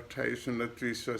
2829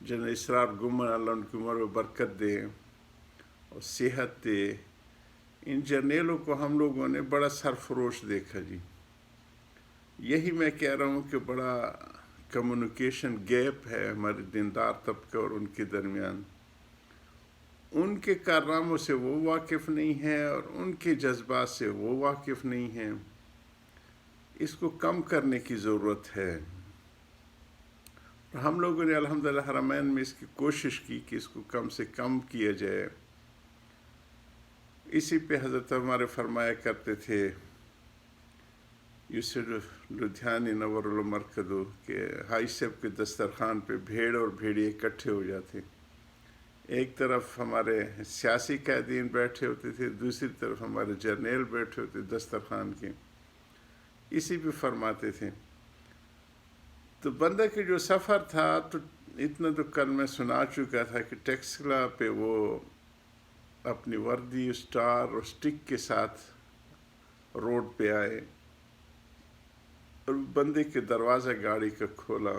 general اسرار گمن اللہ ان کی عمر میں برکت دے اور صحت دے، ان جرنیلوں کو ہم لوگوں نے بڑا سرفروش دیکھا جی۔ یہی میں کہہ رہا ہوں کہ بڑا کمیونیکیشن گیپ ہے ہمارے دیندار طبقے اور ان کے درمیان۔ ان کے کارناموں سے وہ واقف نہیں ہیں اور ان کے جذبات سے وہ واقف نہیں ہیں۔ اس کو کم کرنے کی ضرورت ہے، اور ہم لوگوں نے الحمدللہ حرمین میں اس کی کوشش کی کہ اس کو کم سے کم کیا جائے۔ اسی پہ حضرت ہمارے فرمایا کرتے تھے یوسف لدھیانی نور المرکدو کہ حاج صاحب کے دسترخوان پہ بھیڑ اور بھیڑیے اکٹھے ہو جاتے، ایک طرف ہمارے سیاسی قائدین بیٹھے ہوتے تھے، دوسری طرف ہمارے جرنیل بیٹھے ہوتے دسترخوان کے، اسی پہ فرماتے تھے۔ تو بندہ کے جو سفر تھا تو اتنا تو کل میں سنا چکا تھا کہ ٹیکسلا پہ وہ اپنی وردی اسٹار اور سٹک کے ساتھ روڈ پہ آئے اور بندے کے دروازہ گاڑی کا کھولا۔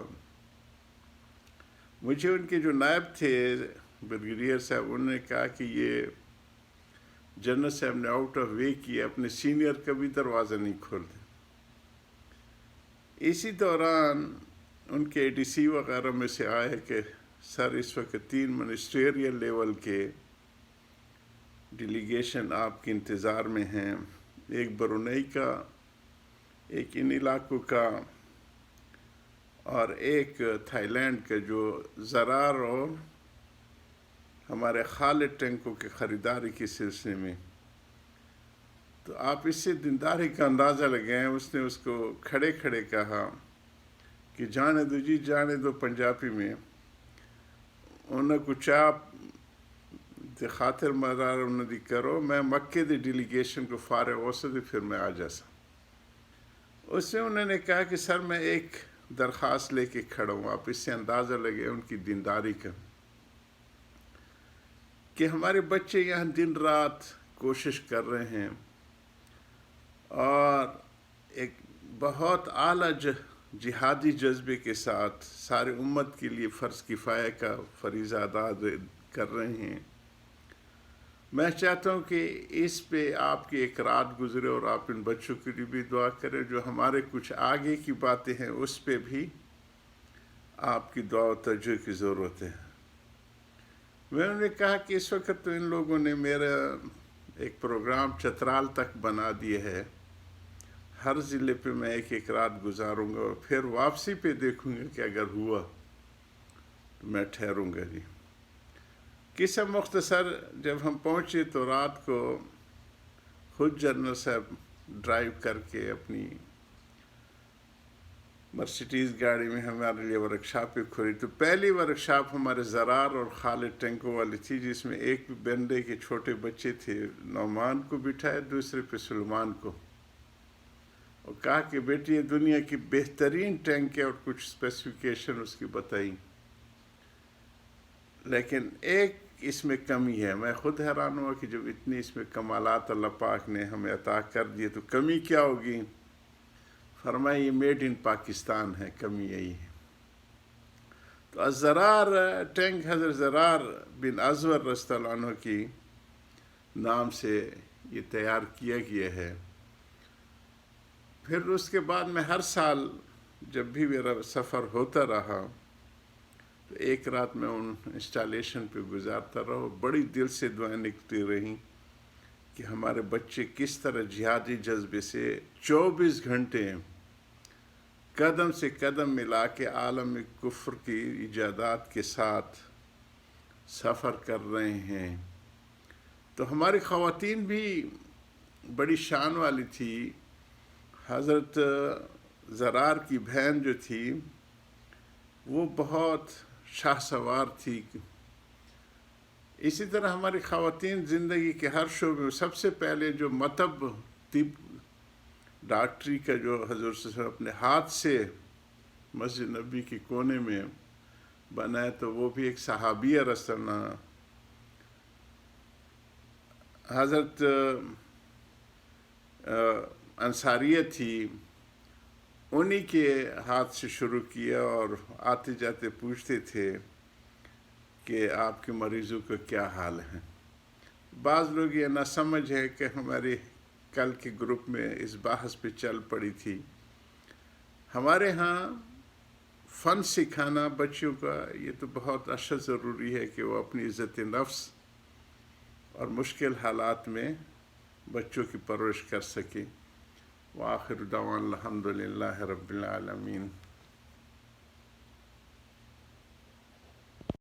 مجھے ان کے جو نائب تھے بریگیڈیئر صاحب، انہوں نے کہا کہ یہ جنرل صاحب نے آؤٹ آف وے کیا، اپنے سینئر کا بھی دروازہ نہیں کھولتے۔ اسی دوران ان کے ڈی سی وغیرہ میں سے آئے کہ سر اس وقت 3 منسٹریل لیول کے ڈیلیگیشن آپ کے انتظار میں ہیں، ایک برونئی کا، ایک ان علاقوں کا، اور ایک تھائی لینڈ کا، جو زرار اور ہمارے خالد ٹینکوں کی خریداری کے سلسلے میں۔ تو آپ اس سے دینداری کا اندازہ لگائیں۔ اس نے اس کو کھڑے کھڑے کہا کہ جانے دو جی، جانے دو، پنجابی میں۔ انہوں کو چاپ تے خاطر مدار انہوں دی کرو، میں مکے دی ڈیلیگیشن کو فارغ ہو سکتے پھر میں آ جاسا۔ اس میں انہوں نے کہا کہ سر میں ایک درخواست لے کے کھڑا ہوں، آپ اس سے اندازہ لگے ان کی دینداری کا، کہ ہمارے بچے یہاں دن رات کوشش کر رہے ہیں اور ایک بہت اعلیٰ جہادی جذبے کے ساتھ سارے امت کے لیے فرض کفایہ کا فریضہ ادا کر رہے ہیں۔ میں چاہتا ہوں کہ اس پہ آپ کی ایک رات گزرے اور آپ ان بچوں کے لیے بھی دعا کریں، جو ہمارے کچھ آگے کی باتیں ہیں اس پہ بھی آپ کی دعا و توجہ کی ضرورت ہے۔ میں نے کہا کہ اس وقت تو ان لوگوں نے میرا ایک پروگرام چترال تک بنا دیا ہے، ہر ضلع پہ میں ایک رات گزاروں گا اور پھر واپسی پہ دیکھوں گا کہ اگر ہوا تو میں ٹھہروں گا جی۔ قصہ مختصر، جب ہم پہنچے تو رات کو خود جنرل صاحب ڈرائیو کر کے اپنی مرسیڈیز گاڑی میں ہمارے لیے ورکشاپ پہ کھولی۔ تو پہلی ورکشاپ ہمارے زرار اور خالد ٹینکوں والی تھی، جس میں ایک بندے کے چھوٹے بچے تھے، نعمان کو بٹھایا، دوسرے پہ سلمان کو، اور کہا کہ بیٹی یہ دنیا کی بہترین ٹینک ہے، اور کچھ اسپیسیفیکیشن اس کی بتائی، لیکن ایک اس میں کمی ہے۔ میں خود حیران ہوا کہ جب اتنی اس میں کمالات اللہ پاک نے ہمیں عطا کر دیے تو کمی کیا ہوگی؟ فرمایا یہ میڈ ان پاکستان ہے، کمی یہی ہے۔ تو الزرار ٹینک حضرت زرار بن ازور رضی اللہ عنہ کی نام سے یہ تیار کیا گیا ہے۔ پھر اس کے بعد میں ہر سال جب بھی میرا سفر ہوتا رہا تو ایک رات میں ان انسٹالیشن پہ گزارتا رہا، بڑی دل سے دعائیں نکلتی رہیں کہ ہمارے بچے کس طرح جہادی جذبے سے 24 گھنٹے قدم سے قدم ملا کے عالم کفر کی ایجادات کے ساتھ سفر کر رہے ہیں۔ تو ہماری خواتین بھی بڑی شان والی تھی۔ حضرت زرار کی بہن جو تھی وہ بہت شاہ سوار تھی۔ اسی طرح ہماری خواتین زندگی کے ہر شعبے میں سب سے پہلے جو مطب طب ڈاکٹری کا جو حضور صلی اللہ علیہ وسلم اپنے ہاتھ سے مسجد نبی کے کونے میں بنایا تو وہ بھی ایک صحابیہ رسول اللہ۔ حضرت انصاریہ تھی، انہی کے ہاتھ سے شروع کیا اور آتے جاتے پوچھتے تھے کہ آپ کے مریضوں کا کیا حال ہے۔ بعض لوگ یہ نہ سمجھ ہے کہ ہمارے کل کے گروپ میں اس بحث پہ چل پڑی تھی، ہمارے ہاں فن سکھانا بچوں کا یہ تو بہت اشد ضروری ہے کہ وہ اپنی عزت نفس اور مشکل حالات میں بچوں کی پرورش کر سکیں۔ وآخر دعوانا الحمدللہ رب العالمین۔